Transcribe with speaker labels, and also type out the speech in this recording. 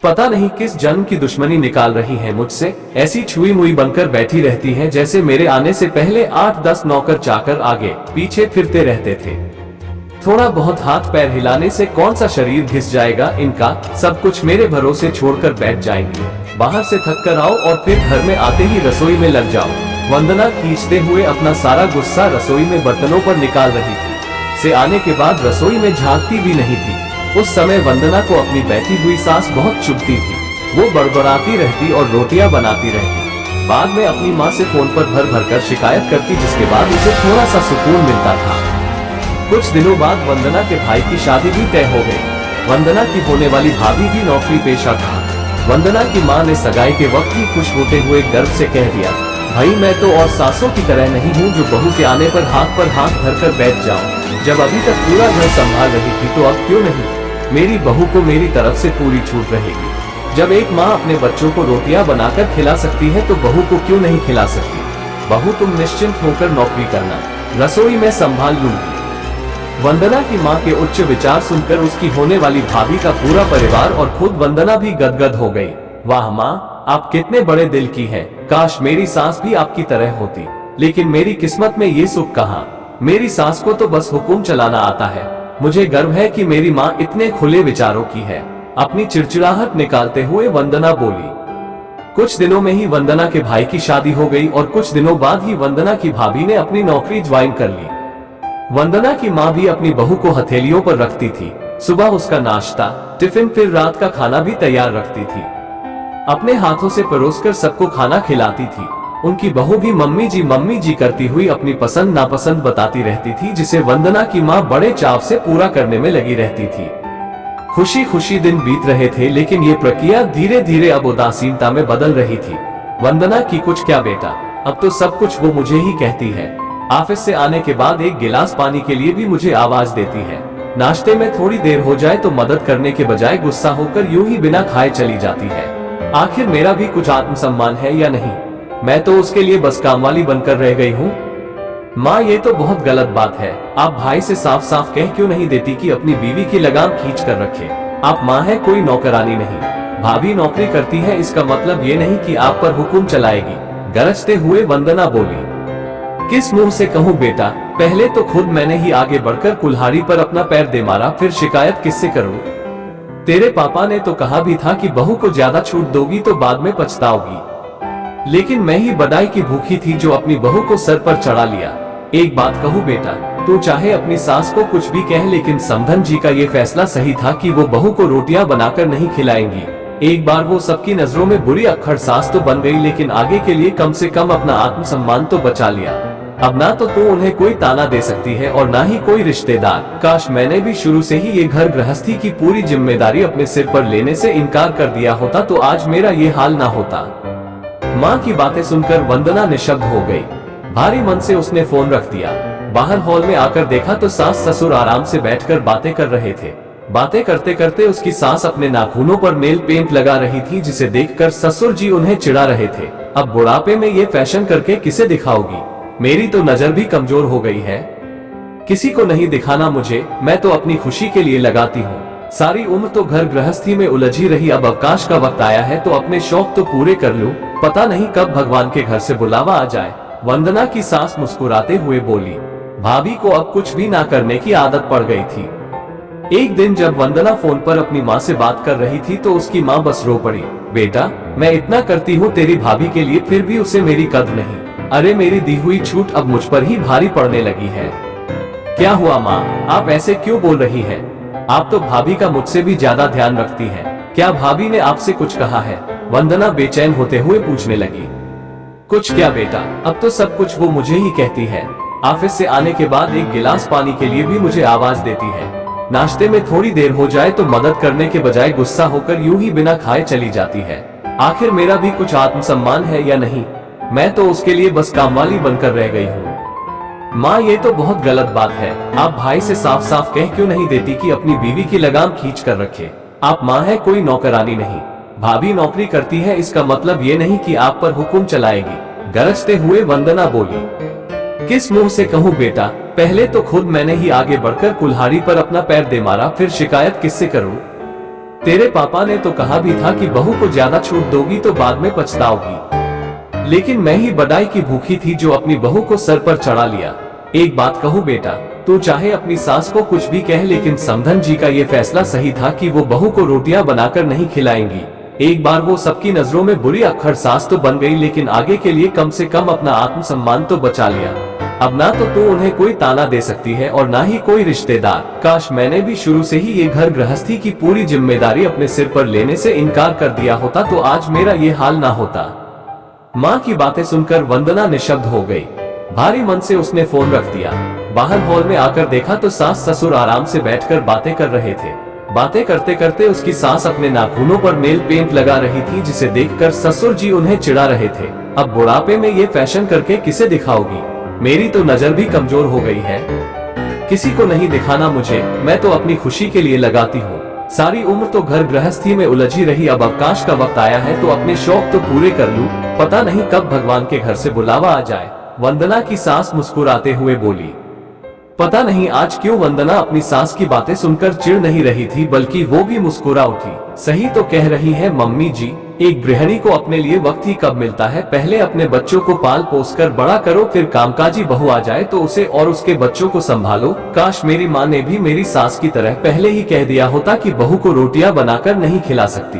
Speaker 1: पता नहीं किस जन्म की दुश्मनी निकाल रही है मुझसे, ऐसी छुई मुई बनकर बैठी रहती है जैसे मेरे आने से पहले 8-10 नौकर चाकर आगे पीछे फिरते रहते थे। थोड़ा बहुत हाथ पैर हिलाने से कौन सा शरीर घिस जाएगा इनका, सब कुछ मेरे भरोसे छोड़कर बैठ जाएंगे। बाहर से थक कर आओ और फिर घर में आते ही रसोई में लग जाओ। वंदना खींचते हुए अपना सारा गुस्सा रसोई में बर्तनों पर निकाल रही थी। से आने के बाद रसोई में झांकती भी नहीं थी। उस समय वंदना को अपनी बैठी हुई सास बहुत चुभती थी। वो बड़बड़ाती रहती और रोटियां बनाती रहती। बाद में अपनी माँ से फोन पर भर भर कर शिकायत करती, जिसके बाद उसे थोड़ा सा सुकून मिलता था। कुछ दिनों बाद वंदना के भाई की शादी भी तय हो गई। वंदना की होने वाली भाभी भी नौकरी पेशा था। वंदना की माँ ने सगाई के वक्त ही खुश होते हुए गर्व से कह दिया, भाई मैं तो और सासों की तरह नहीं हूँ जो बहू के आने पर हाथ धरकर बैठ जाऊं। जब अभी तक पूरा घर संभाल रही थी तो अब क्यों नहीं, मेरी बहू को मेरी तरफ से पूरी छूट रहेगी। जब एक माँ अपने बच्चों को रोटियां बनाकर खिला सकती है तो बहू को क्यों नहीं खिला सकती। बहू तुम निश्चिंत होकर नौकरी करना, रसोई में संभाल लूंगी। वंदना की माँ के उच्च विचार सुनकर उसकी होने वाली भाभी का पूरा परिवार और खुद वंदना भी गदगद हो गई। वाह माँ, आप कितने बड़े दिल की हैं। काश मेरी सास भी आपकी तरह होती, लेकिन मेरी किस्मत में ये सुख कहाँ। मेरी सास को तो बस हुक्म चलाना आता है। मुझे गर्व है कि मेरी माँ इतने खुले विचारों की है। अपनी चिड़चिड़ाहट निकालते हुए वंदना बोली। कुछ दिनों में ही वंदना के भाई की शादी हो गई और कुछ दिनों बाद ही वंदना की भाभी ने अपनी नौकरी ज्वाइन कर ली। वंदना की माँ भी अपनी बहू को हथेलियों पर रखती थी। सुबह उसका नाश्ता, टिफिन, फिर रात का खाना भी तैयार रखती थी। अपने हाथों से परोसकर सबको खाना खिलाती थी। उनकी बहू भी मम्मी जी करती हुई अपनी पसंद नापसंद बताती रहती थी, जिसे वंदना की माँ बड़े चाव से पूरा करने में लगी रहती थी। खुशी खुशी दिन बीत रहे थे, लेकिन ये प्रक्रिया धीरे धीरे अब उदासीनता में बदल रही थी। वंदना की कुछ क्या बेटा, अब तो सब कुछ वो मुझे ही कहती है। ऑफिस से आने के बाद एक गिलास पानी के लिए भी मुझे आवाज देती है। नाश्ते में थोड़ी देर हो जाए तो मदद करने के बजाय गुस्सा होकर यूं ही बिना खाए चली जाती है। आखिर मेरा भी कुछ आत्मसम्मान है या नहीं? मैं तो उसके लिए बस कामवाली बनकर रह गई हूँ। माँ, ये तो बहुत गलत बात है। आप भाई से साफ साफ कह क्यों नहीं देती कि अपनी बीवी की लगाम खींच कर रखे। आप माँ है, कोई नौकरानी नहीं। भाभी नौकरी करती है, इसका मतलब ये नहीं कि आप पर हुक्म चलाएगी। गरजते हुए वंदना बोली। किस मुंह से कहूँ बेटा, पहले तो खुद मैंने ही आगे बढ़कर कुल्हाड़ी पर अपना पैर दे मारा, फिर शिकायत किससे करूँ। तेरे पापा ने तो कहा भी था कि बहू को ज्यादा छूट दोगी तो बाद में पछताओगी, लेकिन मैं ही बड़ाई की भूखी थी जो अपनी बहू को सर पर चढ़ा लिया। एक बात कहूँ बेटा, तू चाहे अपनी सास को कुछ भी कह, लेकिन समधन जी का ये फैसला सही था कि वो बहू को रोटियां बनाकर नहीं खिलाएंगी। एक बार वो सबकी नजरों में बुरी अक्खड़ सास तो बन गई, लेकिन आगे के लिए कम से कम अपना आत्मसम्मान तो बचा लिया। अब ना तो तू उन्हें कोई ताना दे सकती है और ना ही कोई रिश्तेदार। काश मैंने भी शुरू से ही ये घर गृहस्थी की पूरी जिम्मेदारी अपने सिर पर लेने से इनकार कर दिया होता तो आज मेरा ये हाल ना होता। माँ की बातें सुनकर वंदना निशब्द हो गई। भारी मन से उसने फोन रख दिया। बाहर हॉल में आकर देखा तो सास ससुर आराम से बैठकर बातें कर रहे थे। बातें करते करते उसकी सास अपने नाखूनों पर नेल पेंट लगा रही थी, जिसे देखकर ससुर जी उन्हें चिढ़ा रहे थे। अब बुढ़ापे में ये फैशन करके किसे दिखाओगी? मेरी तो नजर भी कमजोर हो गई है। किसी को नहीं दिखाना मुझे, मैं तो अपनी खुशी के लिए लगाती हूँ। सारी उम्र तो घर गृहस्थी में उलझी रही, अब अवकाश का वक्त आया है तो अपने शौक तो पूरे कर लूं। पता नहीं कब भगवान के घर से बुलावा आ जाए। वंदना की सास मुस्कुराते हुए बोली। भाभी को अब कुछ भी ना करने की आदत पड़ गई थी। एक दिन जब वंदना फोन पर अपनी माँ से बात कर रही थी तो उसकी माँ बस रो पड़ी। बेटा, मैं इतना करती हूँ तेरी भाभी के लिए, फिर भी उसे मेरी कद्र नहीं। अरे मेरी दी हुई छूट अब मुझ पर ही भारी पड़ने लगी है। क्या हुआ माँ, आप ऐसे क्यों बोल रही हैं? आप तो भाभी का मुझसे भी ज्यादा ध्यान रखती हैं। क्या भाभी ने आपसे कुछ कहा है? वंदना बेचैन होते हुए पूछने लगी। कुछ क्या बेटा, अब तो सब कुछ वो मुझे ही कहती है। ऑफिस से आने के बाद एक गिलास पानी के लिए भी मुझे आवाज देती है। नाश्ते में थोड़ी देर हो जाए तो मदद करने के बजाय गुस्सा होकर यूं ही बिना खाए चली जाती है। आखिर मेरा भी कुछ आत्मसम्मान है या नहीं? मैं तो उसके लिए बस कामवाली बनकर रह गई हूँ। माँ, ये तो बहुत गलत बात है। आप भाई से साफ साफ कह क्यों नहीं देती कि अपनी बीवी की लगाम खींच कर रखे। आप माँ है, कोई नौकरानी नहीं। भाभी नौकरी करती है, इसका मतलब ये नहीं कि आप पर हुक्म चलाएगी। गरजते हुए वंदना बोली। किस मुंह से कहूँ बेटा, पहले तो खुद मैंने ही आगे बढ़कर कुल्हाड़ी पर अपना पैर दे मारा, फिर शिकायत किससे करूँ। तेरे पापा ने तो कहा भी था कि बहू को ज्यादा छूट दोगी तो बाद में पछताओगी, लेकिन मैं ही बड़ाई की भूखी थी जो अपनी बहू को सर पर चढ़ा लिया। एक बात कहूँ बेटा, तू चाहे अपनी सास को कुछ भी कह, लेकिन समधन जी का ये फैसला सही था कि वो बहू को रोटियां बनाकर नहीं खिलाएंगी। एक बार वो सबकी नजरों में बुरी अक्खर सास तो बन गई, लेकिन आगे के लिए कम से कम अपना आत्मसम्मान तो बचा लिया। अब ना तो तू उन्हें कोई ताना दे सकती है और ना ही कोई रिश्तेदार। काश मैंने भी शुरू से ही ये घर गृहस्थी की पूरी जिम्मेदारी अपने सिर पर लेने से इनकार कर दिया होता तो आज मेरा ये हाल ना होता। माँ की बातें सुनकर वंदना निशब्द हो गई। भारी मन से उसने फोन रख दिया। बाहर हॉल में आकर देखा तो सास ससुर आराम से बैठकर बातें कर रहे थे। बातें करते करते उसकी सास अपने नाखूनों पर नेल पेंट लगा रही थी, जिसे देखकर ससुर जी उन्हें चिढ़ा रहे थे। अब बुढ़ापे में ये फैशन करके किसे दिखाओगी? मेरी तो नजर भी कमजोर हो गई है, किसी को नहीं दिखाना मुझे, मैं तो अपनी खुशी के लिए लगाती हूँ। सारी उम्र तो घर गृहस्थी में उलझी रही, अब अवकाश का वक्त आया है तो अपने शौक तो पूरे कर लूं। पता नहीं कब भगवान के घर से बुलावा आ जाए। वंदना की सास मुस्कुराते हुए बोली। पता नहीं आज क्यों वंदना अपनी सास की बातें सुनकर चिढ़ नहीं रही थी, बल्कि वो भी मुस्कुरा उठी। सही तो कह रही है मम्मी जी, एक गृहिणी को अपने लिए वक्त ही कब मिलता है। पहले अपने बच्चों को पाल पोस कर बड़ा करो, फिर कामकाजी बहू आ जाए तो उसे और उसके बच्चों को संभालो। काश मेरी माँ ने भी मेरी सास की तरह पहले ही कह दिया होता कि बहू को रोटियां बनाकर नहीं खिला सकती।